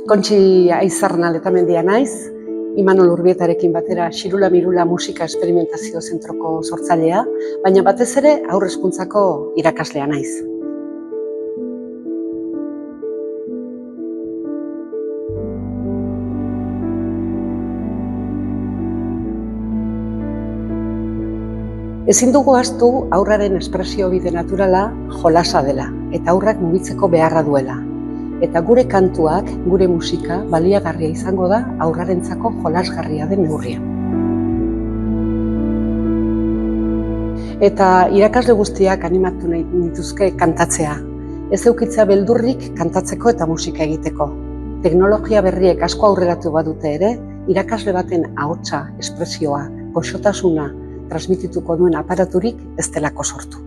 Kontxi Aizarna letamendia naiz, Imanol Urbietarekin batera Xirula Mirula musika esperimentazio zentroko sortzailea, baina batez ere haur hezkuntzako irakaslea naiz. Ezin dugu ahaztu haurraren espresio bide naturala jolasa dela, eta haurrak mugitzeko beharra duela. Eta gure kantuak, gure musika, baliagarria izango da haurrarentzako jolasgarria den neurrian. Eta irakasle guztiak animatu nahi nituzke kantatzea. Ez eukitzea beldurrik kantatzeko eta musika egiteko. Teknologia berriek asko aurreratu badute ere, irakasle baten ahotsa, espresioa, goxotasuna transmitituko duen aparaturik ez delako sortu.